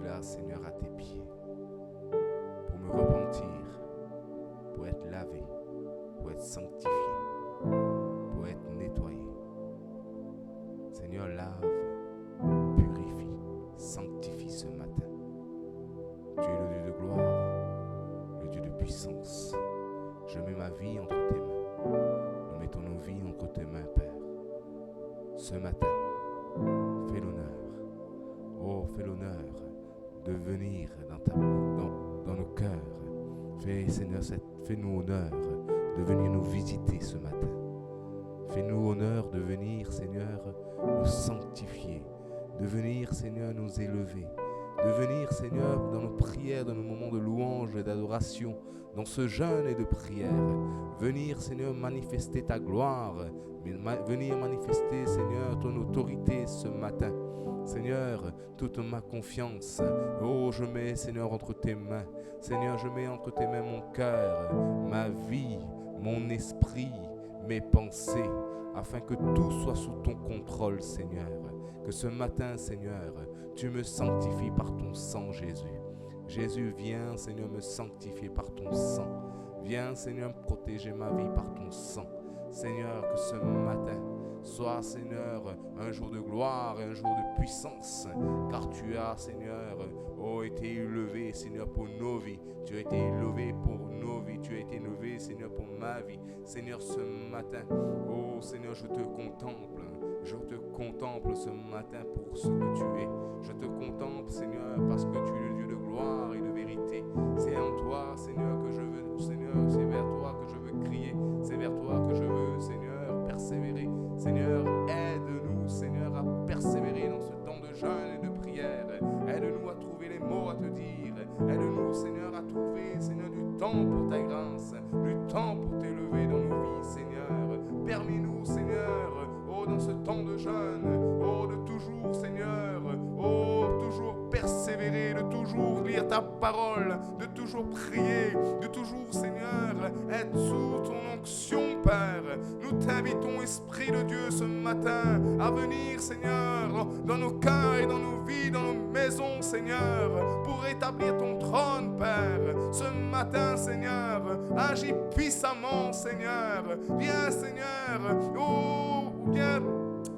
là, Seigneur, à tes pieds, pour me repentir, pour être lavé, pour être sanctifié, pour être nettoyé. Seigneur, lave, purifie, sanctifie ce matin. Tu es le Dieu de gloire, le Dieu de puissance. Je mets ma vie entre tes mains. Nous mettons nos vies entre tes mains, Père. Ce matin, fais l'honneur. Oh, fais l'honneur de venir dans nos cœurs. Seigneur, fais-nous honneur de venir nous visiter ce matin. Fais-nous honneur de venir, Seigneur, nous sanctifier. De venir, Seigneur, nous élever. De venir, Seigneur, dans nos prières, dans nos moments de louange et d'adoration, dans ce jeûne et de prière. Venir, Seigneur, manifester ta gloire. Venir manifester, Seigneur, ton autorité ce matin. Seigneur, toute ma confiance, oh, je mets, Seigneur, entre tes mains. Seigneur, je mets entre tes mains mon cœur, ma vie, mon esprit, mes pensées, afin que tout soit sous ton contrôle, Seigneur. Que ce matin, Seigneur, tu me sanctifies par ton sang, Jésus. Jésus, viens, Seigneur, me sanctifier par ton sang. Viens, Seigneur, protéger ma vie par ton sang. Seigneur, que ce matin soit, Seigneur, un jour de gloire et un jour de puissance, car tu as, Seigneur, été élevé, Seigneur, pour nos vies. Tu as été élevé pour nos vies. Tu as été élevé, Seigneur, pour ma vie. Seigneur, ce matin, oh Seigneur, je te contemple. Je te contemple ce matin pour ce que tu es. Je te contemple, Seigneur, parce que tu es le Dieu de gloire et de vérité. C'est en toi, Seigneur, que je veux, Seigneur, c'est vers toi que je veux crier. C'est vers toi que je veux, Seigneur, persévérer. Seigneur, aide-nous, Seigneur, à persévérer dans ce temps de jeûne et de prière. Aide-nous à trouver les mots à te dire. Aide-nous, Seigneur, à trouver, Seigneur, du temps pour ta grâce, du temps pour t'élever dans nos vies, Seigneur. Permets-nous, Seigneur, oh, dans ce temps de jeûne, oh, de toujours, Seigneur, oh, toujours persévérer, de toujours lire ta parole, de toujours prier, de toujours, Seigneur, être sous ton onction, Père. Nous t'invitons, Esprit de Dieu, ce matin, à venir, Seigneur, dans nos cœurs et dans nos vies, dans nos maisons, Seigneur, pour établir ton trône, Père. Ce matin, Seigneur, agis puissamment, Seigneur. Viens, Seigneur, oh, viens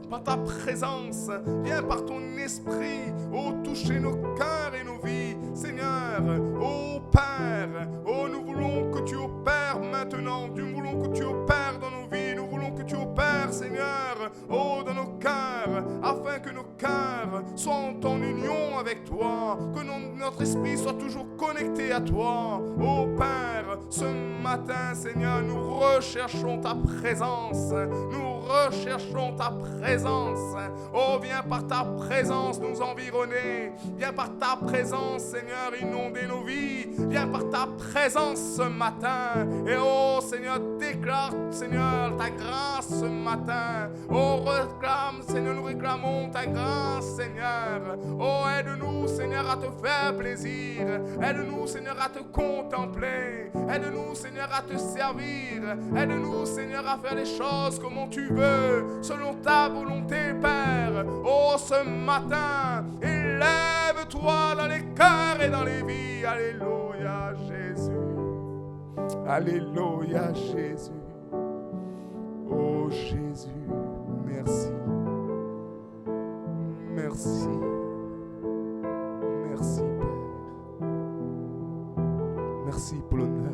par ta présence, viens par ton esprit, oh, toucher nos cœurs et nos vies, Seigneur, oh Père, oh, nous voulons que tu opères maintenant, nous voulons que tu opères dans nos vies, nous voulons que tu opères, Seigneur, oh, dans nos cœurs, afin que nos cœurs soient en union avec toi, que notre esprit soit toujours connecté à toi, oh Père. Ce matin, Seigneur, nous recherchons ta présence, nous recherchons ta présence. Oh, viens par ta présence nous environner. Viens par ta présence, Seigneur, inonder nos vies. Viens par ta présence ce matin. Et oh, Seigneur, déclare, Seigneur, ta grâce ce matin. Oh, réclame, Seigneur, nous réclamons ta grâce, Seigneur. Oh, aide-nous, Seigneur, à te faire plaisir. Aide-nous, Seigneur, à te contempler. Aide-nous, Seigneur, à te servir. Aide-nous, Seigneur, à faire les choses comme tu veux, selon ta volonté, Père. Oh, ce matin, élève-toi dans les cœurs et dans les vies. Alléluia, Jésus. Alléluia, Jésus. Oh, Jésus, merci. Merci. Merci, Père. Merci pour l'honneur.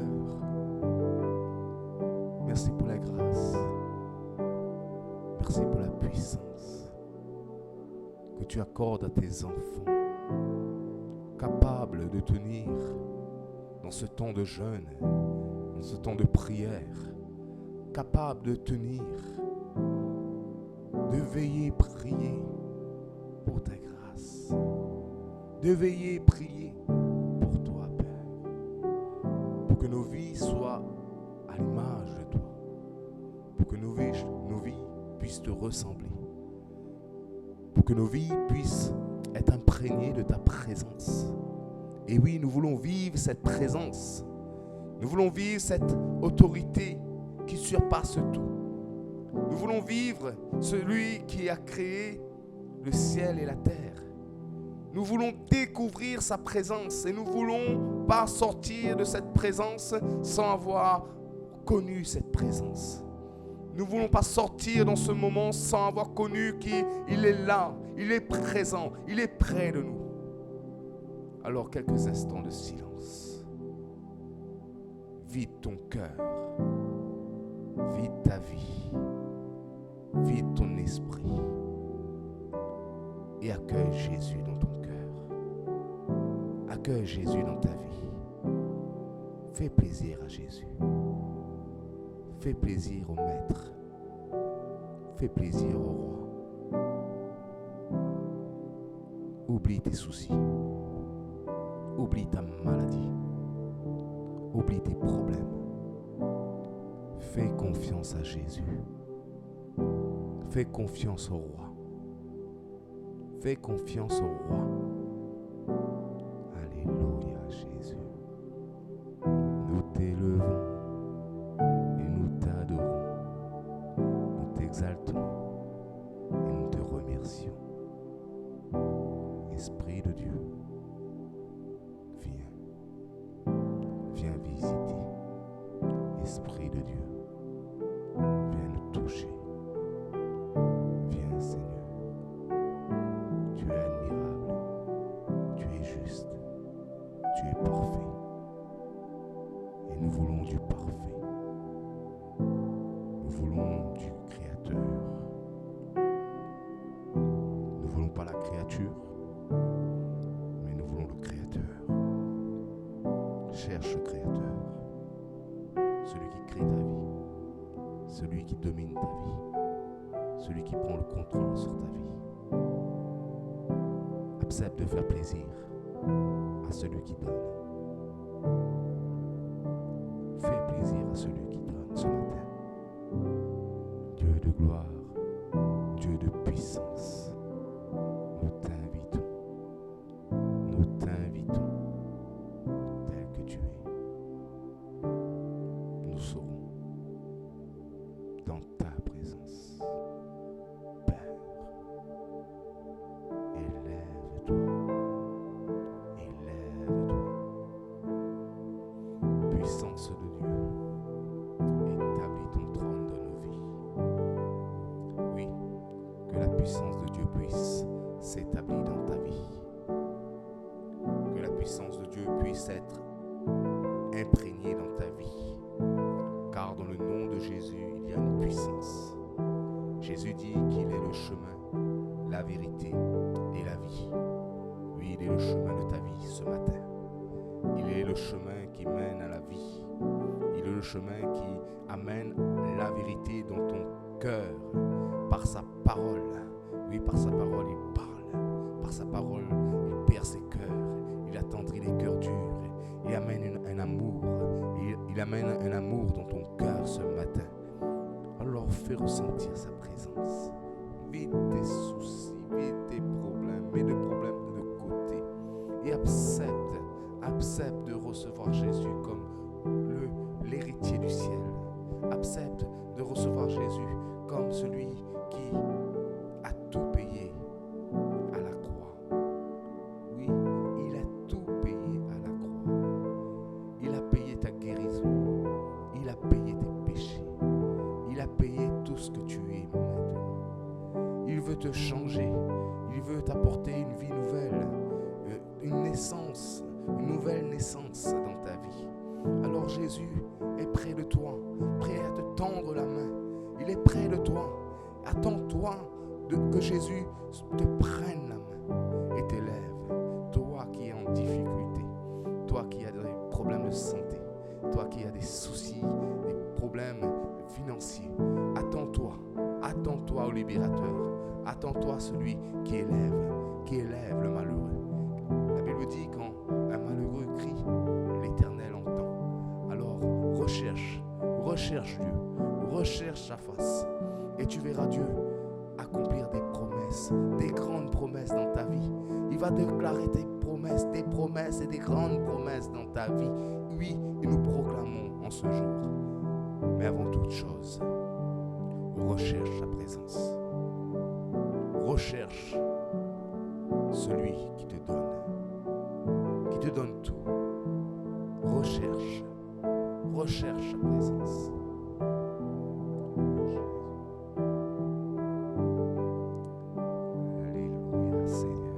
Merci pour la grâce. Merci pour la puissance que tu accordes à tes enfants, capables de tenir dans ce temps de jeûne, dans ce temps de prière, capables de tenir, de veiller, prier pour ta grâce, de veiller, prier pour toi, Père, pour que nos vies soient à l'image de toi, pour que nos vies puissent te ressembler, pour que nos vies puissent être imprégnées de ta présence. Et oui, nous voulons vivre cette présence, nous voulons vivre cette autorité qui surpasse tout. Nous voulons vivre celui qui a créé le ciel et la terre. Nous voulons découvrir sa présence et nous ne voulons pas sortir de cette présence sans avoir connu cette présence. Nous ne voulons pas sortir dans ce moment sans avoir connu qu'il est là, il est présent, il est près de nous. Alors quelques instants de silence. Vide ton cœur, vide ta vie, vide ton esprit et accueille Jésus dans ton cœur. Accueille Jésus dans ta vie. Fais plaisir à Jésus. Fais plaisir au Maître. Fais plaisir au Roi. Oublie tes soucis. Oublie ta maladie. Oublie tes problèmes. Fais confiance à Jésus. Fais confiance au Roi. Fais confiance au Roi. Alléluia, Jésus. Nous t'élevons et nous t'adorons. Nous t'exaltons et nous te remercions. Esprit de Dieu, viens visiter. Esprit de Dieu, viens nous toucher. Viens, Seigneur. Tu es admirable, tu es juste, tu es parfait. Et nous voulons du parfait. Nous voulons du Créateur. Nous ne voulons pas la créature, mais nous voulons le Créateur. Cherche le Créateur, celui qui crée ta vie, celui qui domine ta vie, celui qui prend le contrôle sur ta vie. Accepte de faire plaisir à celui qui donne. Fais plaisir à celui qui donne ce matin. Dieu de gloire, Dieu de puissance, nous t'invitons, tel que tu es. Nous serons dans ta présence. Père, élève-toi. Puissance de Dieu, établis ton trône dans nos vies. Oui, que la puissance de Dieu puisse s'établir dans ta vie. Que la puissance de Dieu puisse être imprégnée dans ta vie. Car dans le nom de Jésus, il y a une puissance. Jésus dit qu'il est le chemin, la vérité et la vie. Oui, il est le chemin de ta vie ce matin. Il est le chemin qui mène à la vie. Il est le chemin qui amène la vérité dans ton cœur. Par sa parole. Oui, par sa parole, il parle. Par sa parole, il perce ses cœurs. Il attendrit les cœurs durs. Il amène un amour. Il amène un amour dans ton cœur ce matin. Alors fais ressentir sa présence. Vide tes soucis, vide tes problèmes. Mets les problèmes de côté. Et accepte de recevoir Jésus comme l'héritier du ciel. Accepte de recevoir Jésus comme celui qui a tout payé à la croix. Oui, il a tout payé à la croix. Il a payé ta guérison. Il a payé tes péchés. Il a payé tout ce que tu es maintenant. Il veut te changer. Il veut t'apporter une vie nouvelle, une naissance. Une nouvelle naissance dans ta vie. Alors Jésus est près de toi, prêt à te tendre la main. Il est près de toi. Attends-toi que Jésus te prenne la main et t'élève. Toi qui es en difficulté, toi qui as des problèmes de santé, toi qui as des soucis, des problèmes financiers. Attends-toi au libérateur. Attends-toi à celui qui élève le malheureux. La Bible dit quand un malheureux crie, l'Éternel entend. Alors recherche Dieu, recherche sa face et tu verras Dieu accomplir des promesses, des grandes promesses dans ta vie. Il va déclarer des promesses et des grandes promesses dans ta vie. Oui, et nous proclamons en ce jour. Mais avant toute chose, recherche sa présence. Recherche celui qui te donne tout. Recherche sa présence. Alléluia, Seigneur.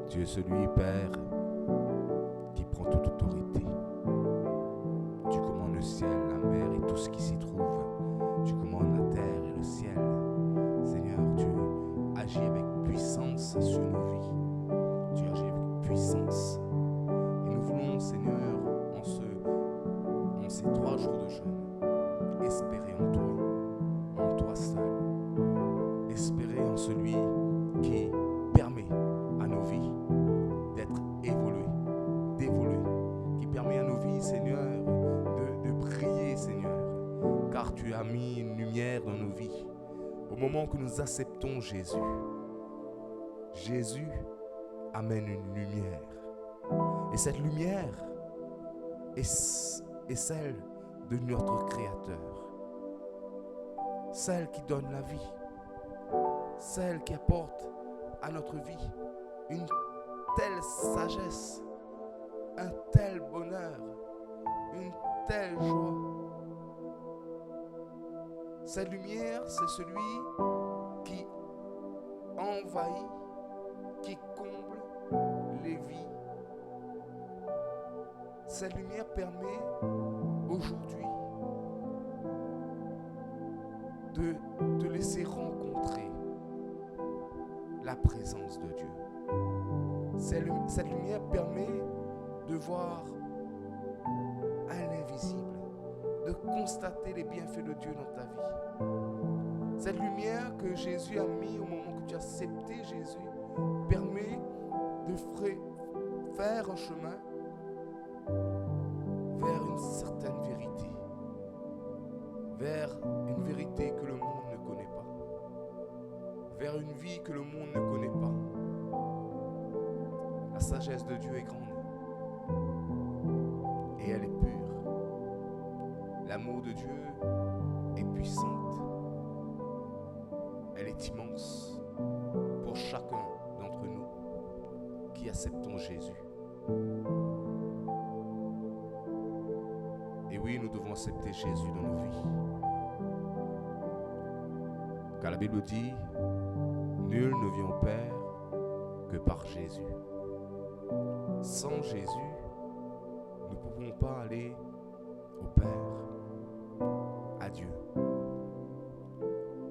Tu es celui, Père, qui prend toute autorité. Tu commandes le ciel, la mer et tout ce qui s'y trouve. Tu commandes la terre et le ciel. Seigneur, tu agis avec puissance sur nos vies. Tu agis avec puissance. Et nous voulons, Seigneur, en ces 3 jours de jeûne, espérer en toi seul. Espérer en celui qui permet à nos vies d'être d'évoluer, qui permet à nos vies, Seigneur, de briller, Seigneur, car tu as mis une lumière dans nos vies. Au moment que nous acceptons Jésus, Jésus amène une lumière. Et cette lumière est celle de notre Créateur, celle qui donne la vie, celle qui apporte à notre vie une telle sagesse, un tel bonheur, une telle joie. Cette lumière, c'est celui qui envahit, qui comble les vies. Cette lumière permet aujourd'hui de te laisser rencontrer la présence de Dieu. Cette lumière permet de voir à l'invisible, de constater les bienfaits de Dieu dans ta vie. Cette lumière que Jésus a mis au moment que tu as accepté Jésus permet de faire un chemin vers une certaine vérité, vers une vérité que le monde ne connaît pas, vers une vie que le monde ne connaît pas. La sagesse de Dieu est grande et elle est pure. L'amour de Dieu est puissante. Elle est immense pour chacun d'entre nous qui acceptons Jésus. Et oui, nous devons accepter Jésus dans nos vies. Car la Bible dit, nul ne vient au Père que par Jésus. Sans Jésus, nous ne pouvons pas aller au Père, à Dieu.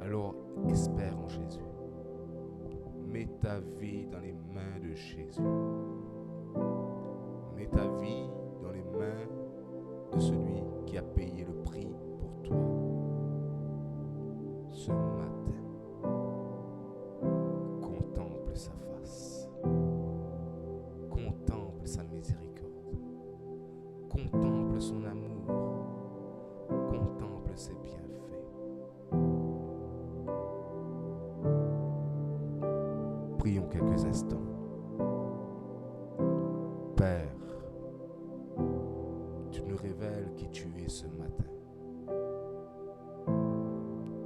Alors, espère en Jésus. Mets ta vie dans les mains de Jésus. Mets ta vie dans les mains de celui qui a payé le prix pour toi. Ce matin, contemple sa face. Contemple sa miséricorde. Contemple son amour. Contemple ses bienfaits. Prions quelques instants. Père, tu nous révèles qui tu es ce matin.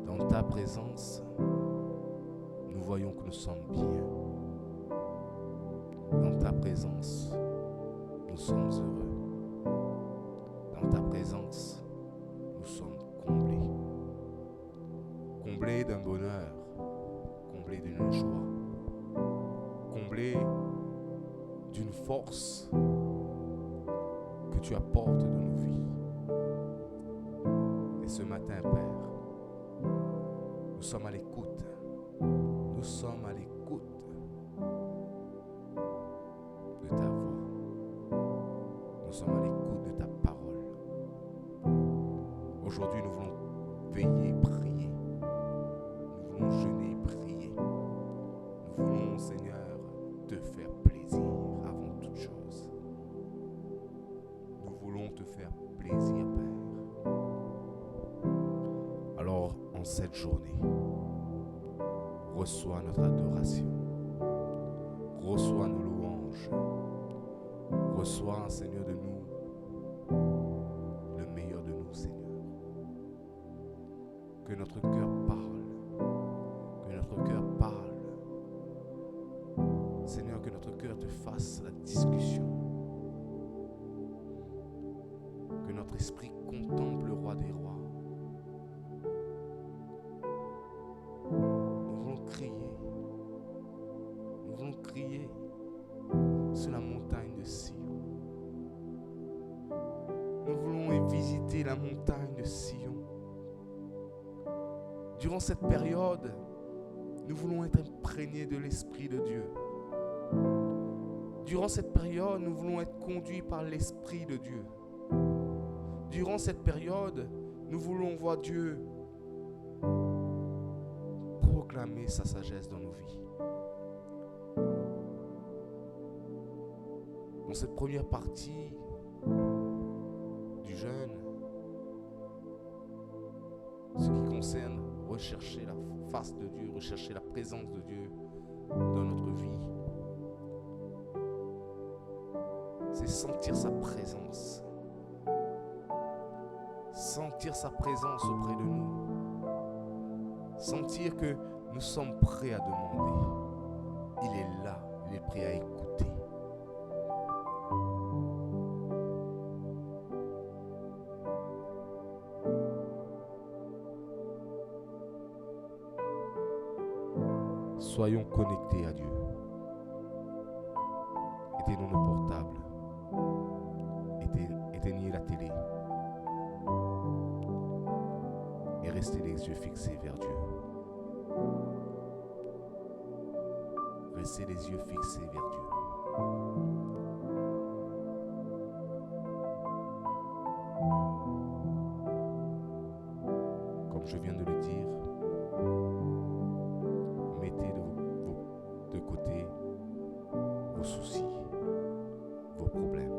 Dans ta présence, nous voyons que nous sommes bien. Dans ta présence, nous sommes heureux. Dans ta présence, nous sommes comblés. Comblés d'un bonheur, comblés d'une joie, comblés d'une force que tu apportes dans nos vies. Et ce matin, Père, nous sommes à l'écoute. Nous sommes à l'écoute de ta voix. Nous sommes à l'écoute de ta parole. Aujourd'hui, nous voulons veiller, prier. Nous voulons jeûner, prier. Nous voulons, Seigneur, te faire plaisir avant toute chose. Nous voulons te faire plaisir, Père. Alors, en cette journée, reçois notre adoration. Reçois nos louanges. Reçois, Seigneur, de nous le meilleur de nous, Seigneur. Que notre cœur parle. Que notre cœur parle fasse la discussion. Que notre esprit contemple le roi des rois. Nous voulons crier. Nous voulons crier sur la montagne de Sion. Nous voulons visiter la montagne de Sion. Durant cette période, nous voulons être imprégnés de l'Esprit de Dieu. Durant cette période, nous voulons être conduits par l'Esprit de Dieu. Durant cette période, nous voulons voir Dieu proclamer sa sagesse dans nos vies. Dans cette première partie du jeûne, ce qui concerne rechercher la face de Dieu, rechercher la présence de Dieu dans notre vie, c'est sentir sa présence. Sentir sa présence auprès de nous. Sentir que nous sommes prêts à demander. Il est là, il est prêt à écouter. Soyons connectés à Dieu. Éteignons nos portables. Éteignez la télé. Et restez les yeux fixés vers Dieu. Restez les yeux fixés vers Dieu. Comme je viens de le dire, mettez de côté vos soucis, vos problèmes.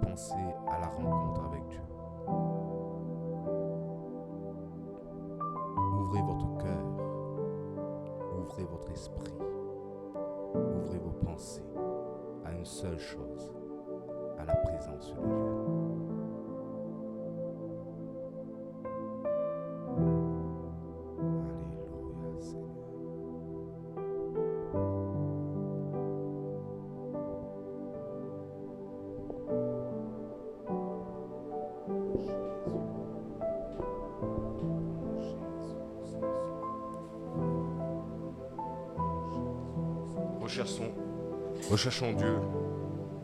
Pensez à la rencontre avec Dieu. Ouvrez votre cœur, ouvrez votre esprit, ouvrez vos pensées à une seule chose, à la présence de Dieu. Alléluia, Seigneur. Recherchons Dieu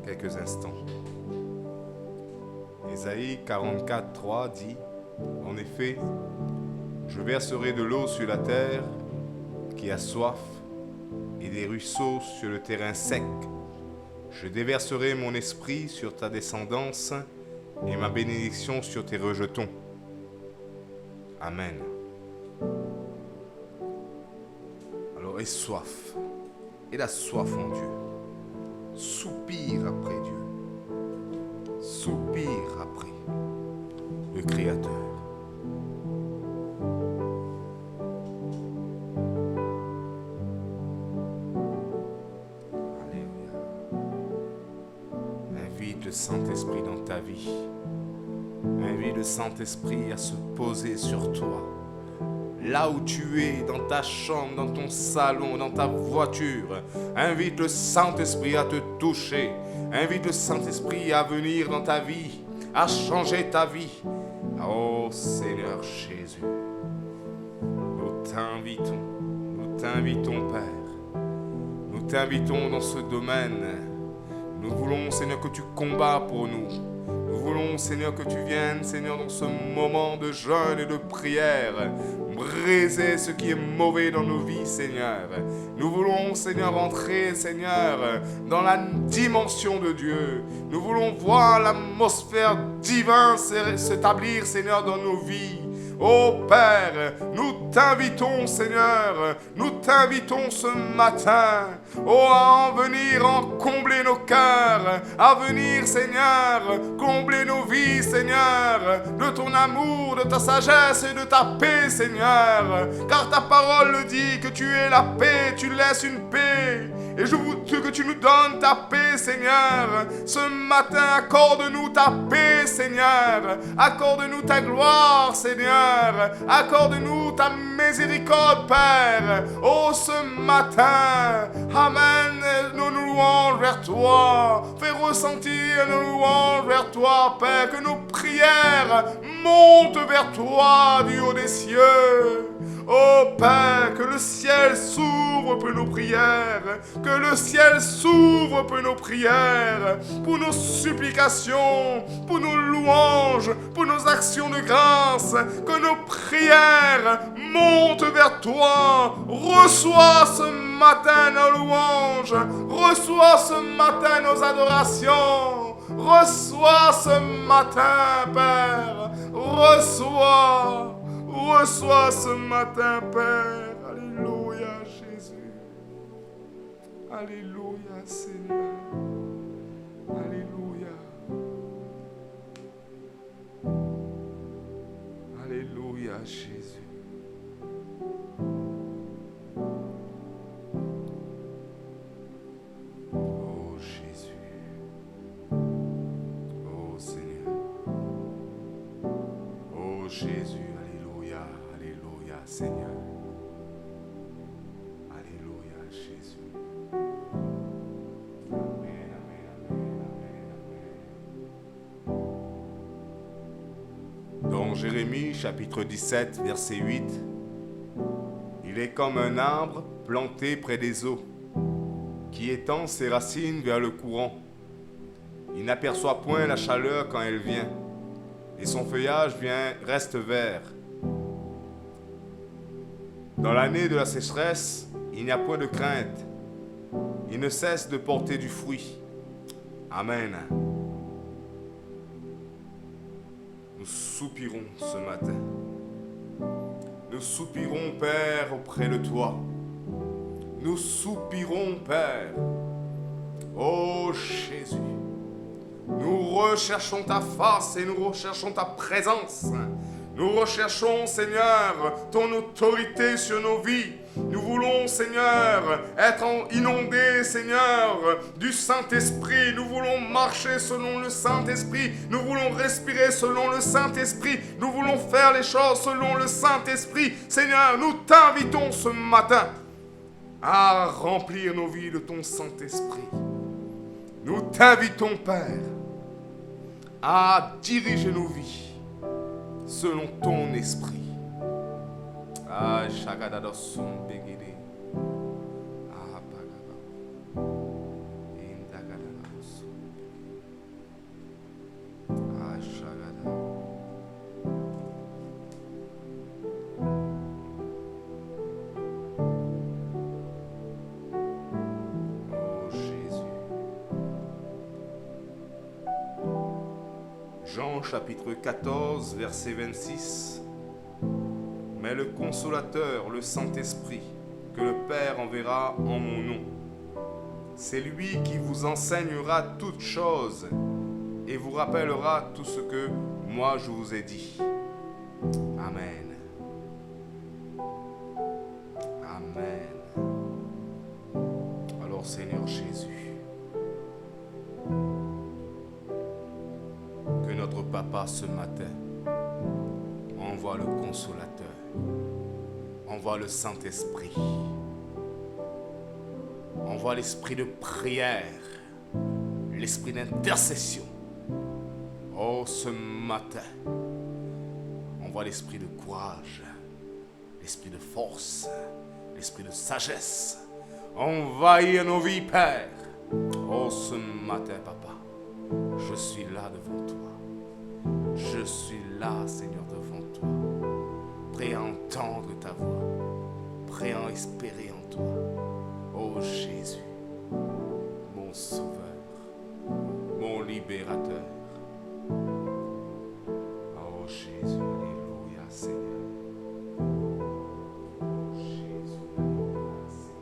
quelques instants. Ésaïe 44, 3 dit, en effet, je verserai de l'eau sur la terre qui a soif et des ruisseaux sur le terrain sec. Je déverserai mon esprit sur ta descendance et ma bénédiction sur tes rejetons. Amen. Alors, aie soif. Et la soif en Dieu. Soupire après Dieu. Soupire après le Créateur. Alléluia. Invite le Saint-Esprit dans ta vie. Invite le Saint-Esprit à se poser sur toi. Là où tu es, dans ta chambre, dans ton salon, dans ta voiture, invite le Saint-Esprit à te toucher. Invite le Saint-Esprit à venir dans ta vie, à changer ta vie. Oh Seigneur Jésus, nous t'invitons Père. Nous t'invitons dans ce domaine. Nous voulons Seigneur que tu combats pour nous. Nous voulons Seigneur que tu viennes Seigneur dans ce moment de jeûne et de prière. Briser ce qui est mauvais dans nos vies, Seigneur. Nous voulons, Seigneur, entrer, Seigneur, dans la dimension de Dieu. Nous voulons voir l'atmosphère divine s'établir, Seigneur, dans nos vies. Oh Père, nous t'invitons, Seigneur, nous t'invitons ce matin, oh, à en venir, en combler nos cœurs, à venir, Seigneur, combler nos vies, Seigneur, de ton amour, de ta sagesse et de ta paix, Seigneur, car ta parole le dit que tu es la paix, tu laisses une paix. Et je veux que tu nous donnes ta paix, Seigneur. Ce matin, accorde-nous ta paix, Seigneur. Accorde-nous ta gloire, Seigneur. Accorde-nous pour ta miséricorde, Père. Oh, ce matin, Amen, nous nous louons vers toi. Fais ressentir nos louanges vers toi, Père, que nos prières montent vers toi du haut des cieux. Oh Père, que le ciel s'ouvre pour nos prières, que le ciel s'ouvre pour nos prières, pour nos supplications, pour nos louanges, pour nos actions de grâce, que nos prières montent vers toi. Reçois ce matin nos louanges, reçois ce matin nos adorations, reçois ce matin, Père, reçois ce matin, Père. Alléluia, Jésus. Alléluia, Seigneur. Alléluia. Alléluia, Jésus. Oh, Jésus. Oh, Seigneur. Oh, Jésus. Alléluia, Seigneur. Alléluia, Jésus. Amen, amen, amen, amen, amen. Dans Jérémie, chapitre 17, verset 8, il est comme un arbre planté près des eaux, qui étend ses racines vers le courant. Il n'aperçoit point la chaleur quand elle vient, et son feuillage reste vert. Dans l'année de la sécheresse, il n'y a point de crainte. Il ne cesse de porter du fruit. Amen. Nous soupirons ce matin. Nous soupirons, Père, auprès de toi. Nous soupirons, Père. Oh Jésus, nous recherchons ta face et nous recherchons ta présence. Nous recherchons, Seigneur, ton autorité sur nos vies. Nous voulons, Seigneur, être inondés, Seigneur, du Saint-Esprit. Nous voulons marcher selon le Saint-Esprit. Nous voulons respirer selon le Saint-Esprit. Nous voulons faire les choses selon le Saint-Esprit. Seigneur, nous t'invitons ce matin à remplir nos vies de ton Saint-Esprit. Nous t'invitons, Père, à diriger nos vies selon ton esprit. Ah, Shagadados Begede. Ah, Pagaba. Indagadados. Ah, Shagada. Oh Jésus. Jean chapitre 14, verset 26. Mais le consolateur, le Saint-Esprit, que le Père enverra en mon nom, c'est lui qui vous enseignera toutes choses et vous rappellera tout ce que moi je vous ai dit. Amen. Amen. Alors Seigneur Jésus, que notre Papa ce matin envoie le consolateur, envoie le Saint-Esprit, envoie l'esprit de prière, l'esprit d'intercession. Oh, ce matin, envoie l'esprit de courage, l'esprit de force, l'esprit de sagesse. Envahir nos vies, Père. Oh, ce matin, Papa, je suis là devant toi. Je suis là, Seigneur, devant toi, prêt à entendre ta voix, prêt à espérer en toi. Oh Jésus, mon Sauveur, mon Libérateur. Oh Jésus, alléluia, Seigneur. Oh Jésus, alléluia, Seigneur.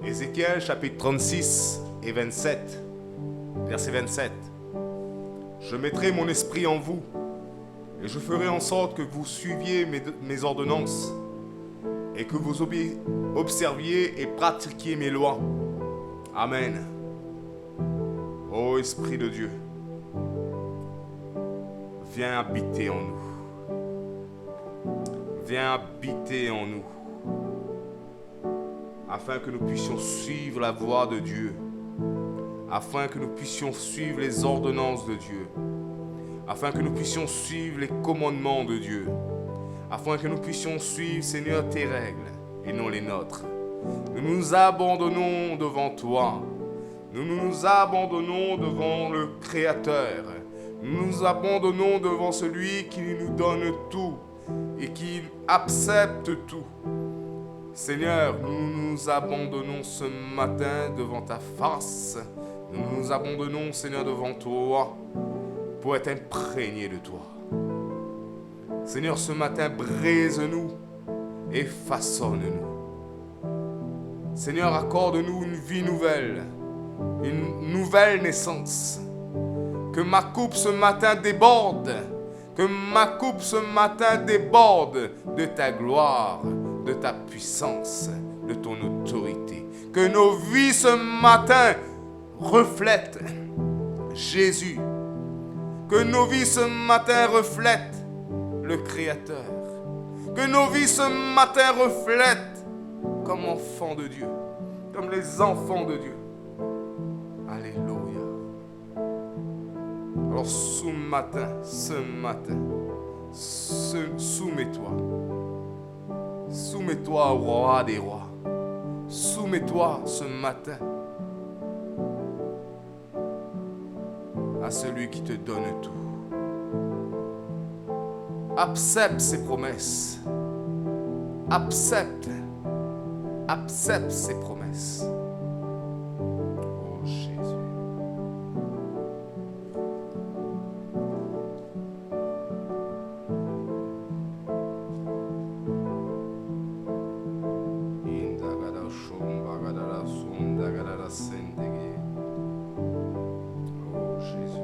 Ézéchiel chapitre 36 et 27, verset 27. Je mettrai mon esprit en vous, Et je ferai en sorte que vous suiviez mes ordonnances et que vous observiez et pratiquiez mes lois. Amen. Ô Esprit de Dieu, viens habiter en nous. Viens habiter en nous, afin que nous puissions suivre la voie de Dieu, afin que nous puissions suivre les ordonnances de Dieu, afin que nous puissions suivre les commandements de Dieu, afin que nous puissions suivre, Seigneur, tes règles et non les nôtres. Nous nous abandonnons devant toi, nous nous abandonnons devant le Créateur, nous nous abandonnons devant celui qui nous donne tout et qui accepte tout. Seigneur, nous nous abandonnons ce matin devant ta face. Nous nous abandonnons, Seigneur, devant toi pour être imprégnés de toi. Seigneur, ce matin, brise-nous et façonne-nous. Seigneur, accorde-nous une vie nouvelle, une nouvelle naissance. Que ma coupe ce matin déborde. Que ma coupe ce matin déborde de ta gloire, de ta puissance, de ton autorité. Que nos vies ce matin reflètent Jésus. Que nos vies ce matin reflètent le Créateur. Que nos vies ce matin reflètent comme enfants de Dieu, comme les enfants de Dieu. Alléluia. Alors ce matin, soumets-toi. Soumets-toi au roi des rois. Soumets-toi ce matin à celui qui te donne tout. Accepte ses promesses. Accepte ses promesses. Oh Jésus. Oh Jésus.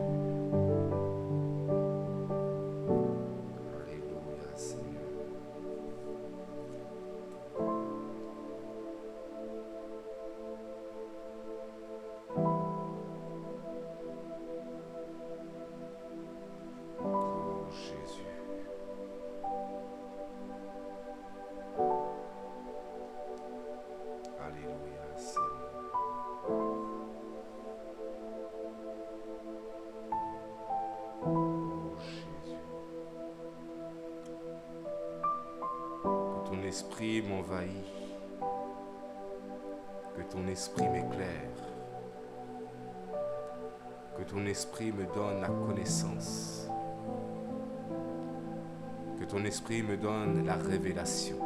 Alléluia Seigneur. Oh Jésus. Alléluia Seigneur. Oh Jésus. Que ton esprit m'envahit. Que ton esprit m'éclaire. Que ton esprit me donne la connaissance. Que ton esprit me donne la révélation.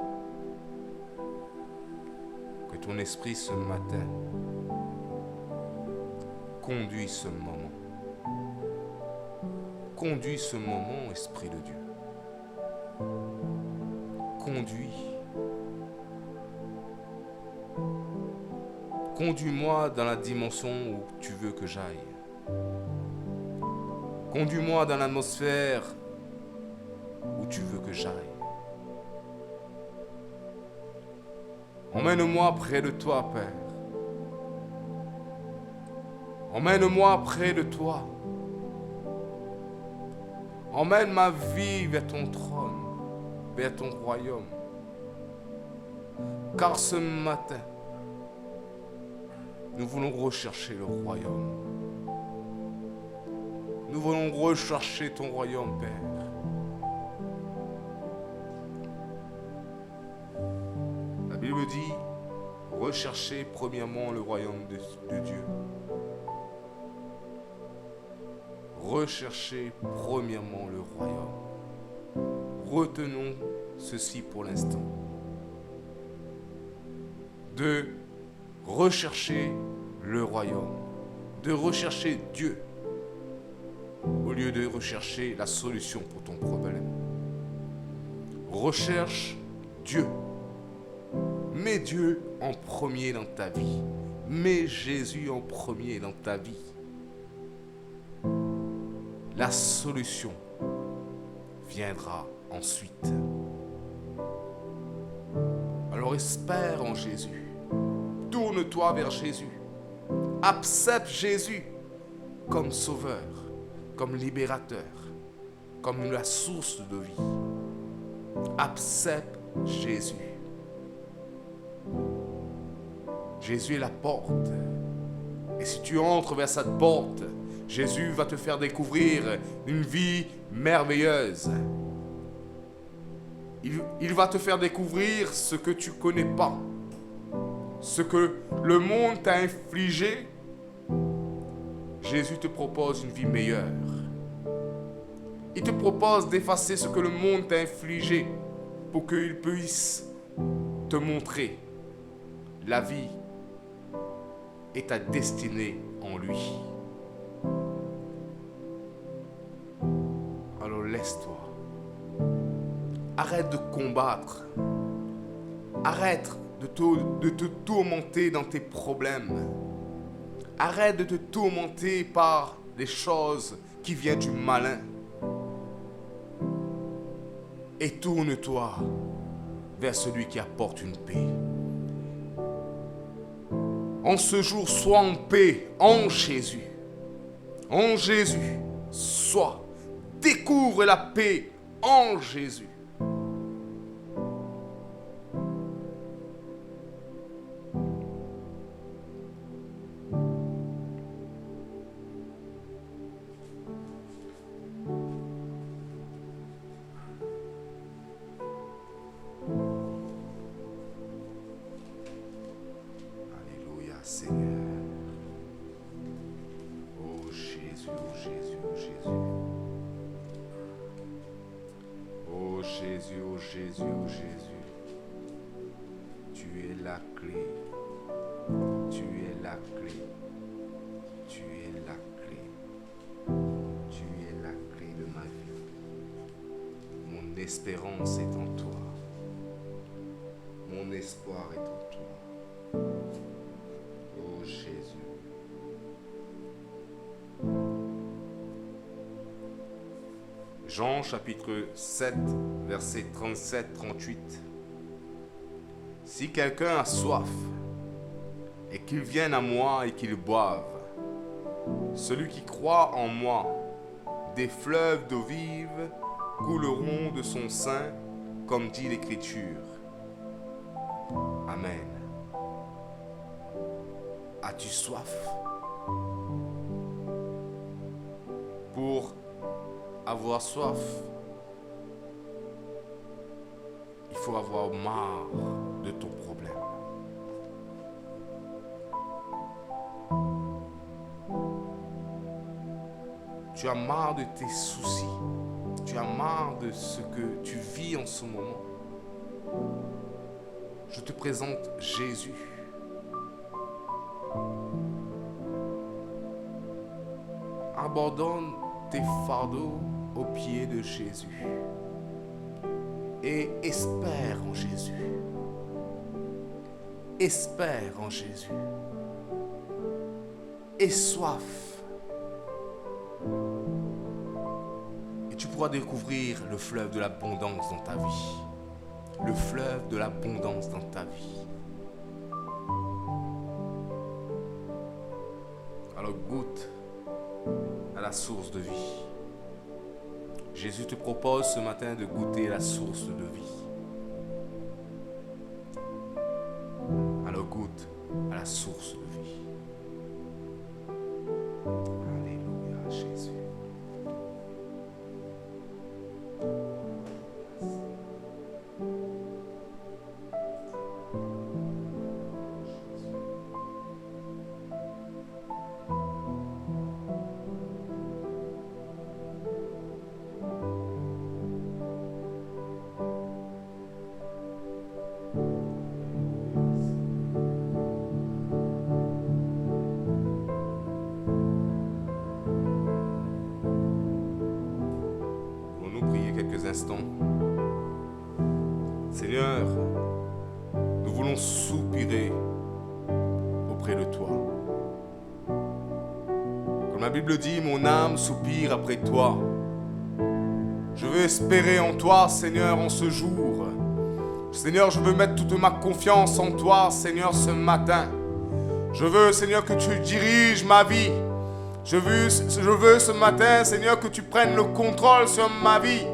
Que ton esprit ce matin conduit ce moment. Conduis ce moment, Esprit de Dieu. Conduis. Conduis-moi dans la dimension où tu veux que j'aille. Conduis-moi dans l'atmosphère où tu veux que j'aille. Emmène-moi près de toi, Père. Emmène-moi près de toi. Emmène ma vie vers ton trône, vers ton royaume. Car ce matin, nous voulons rechercher le royaume. Nous voulons rechercher ton royaume, Père. La Bible dit, recherchez premièrement le royaume de Dieu. Recherchez premièrement le royaume. Retenons ceci pour l'instant. De rechercher le royaume. De rechercher Dieu. Au lieu de rechercher la solution pour ton problème. Recherche Dieu. Mets Dieu en premier dans ta vie. Mets Jésus en premier dans ta vie. La solution viendra ensuite. Alors espère en Jésus. Tourne-toi vers Jésus. Accepte Jésus comme sauveur, comme libérateur, comme la source de vie. Accepte Jésus. Jésus est la porte. Et si tu entres vers cette porte, Jésus va te faire découvrir une vie merveilleuse. Il va te faire découvrir ce que tu ne connais pas. Ce que le monde t'a infligé. Jésus te propose une vie meilleure. Il te propose d'effacer ce que le monde t'a infligé pour qu'il puisse te montrer la vie et ta destinée en lui. Alors laisse-toi. Arrête de combattre. Arrête de te tourmenter dans tes problèmes. Arrête de te tourmenter par les choses qui viennent du malin. Et tourne-toi vers celui qui apporte une paix. En ce jour, sois en paix en Jésus. En Jésus, sois. Découvre la paix en Jésus. Alléluia, Seigneur. Oh Jésus, oh Jésus, oh Jésus. Oh Jésus, oh Jésus, oh Jésus. Tu es la clé. Tu es la clé. Tu es la clé. Tu es la clé de ma vie. Mon espérance est en toi. Mon espoir est en toi. Oh Jésus. Jean chapitre 7, versets 37-38. Si quelqu'un a soif, et qu'il vienne à moi et qu'il boive, celui qui croit en moi, des fleuves d'eau vive couleront de son sein, comme dit l'Écriture. Amen. As-tu soif? Pour avoir soif, il faut avoir marre de ton problème. Tu as marre de tes soucis. Tu as marre de ce que tu vis en ce moment. Je te présente Jésus. Abandonne tes fardeaux aux pieds de Jésus et espère en Jésus. Espère en Jésus. Aie soif. Et tu pourras découvrir le fleuve de l'abondance dans ta vie. Le fleuve de l'abondance dans ta vie. Alors goûte à la source de vie. Jésus te propose ce matin de goûter la source de vie. Alors goûte à la source de vie. Alléluia, Jésus. Quelques instants. Seigneur, nous voulons soupirer auprès de toi. Comme la Bible dit, mon âme soupire après toi. Je veux espérer en toi, Seigneur, en ce jour. Seigneur, je veux mettre toute ma confiance en toi, Seigneur, ce matin. Je veux, Seigneur, que tu diriges ma vie. Je veux ce matin, Seigneur, que tu prennes le contrôle sur ma vie.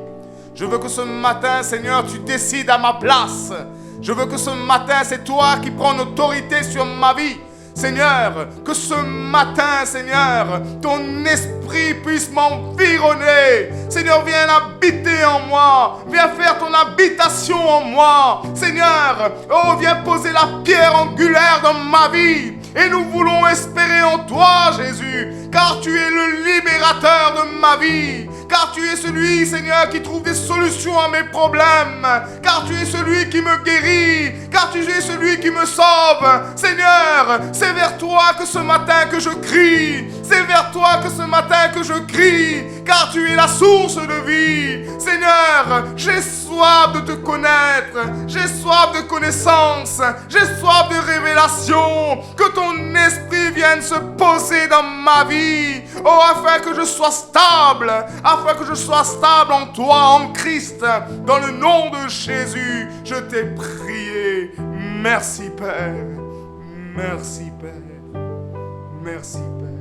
Je veux que ce matin, Seigneur, tu décides à ma place. Je veux que ce matin, c'est toi qui prends l'autorité sur ma vie. Seigneur, que ce matin, Seigneur, ton esprit puisse m'environner. Seigneur, viens habiter en moi. Viens faire ton habitation en moi. Seigneur, oh, viens poser la pierre angulaire dans ma vie. Et nous voulons espérer en toi, Jésus, car tu es le libérateur de ma vie. Car tu es celui, Seigneur, qui trouve des solutions à mes problèmes. Car tu es celui qui me guérit. Car tu es celui qui me sauve. Seigneur, c'est vers toi que ce matin que je crie. C'est vers toi que ce matin que je crie. Car tu es la source de vie. Seigneur, j'ai soif de te connaître. J'ai soif de connaissance. J'ai soif de révélation. Que ton esprit vienne se poser dans ma vie. Oh, afin que je sois stable. Afin que je sois stable en toi, en Christ. Dans le nom de Jésus, je t'ai prié. Merci, Père. Merci, Père. Merci, Père.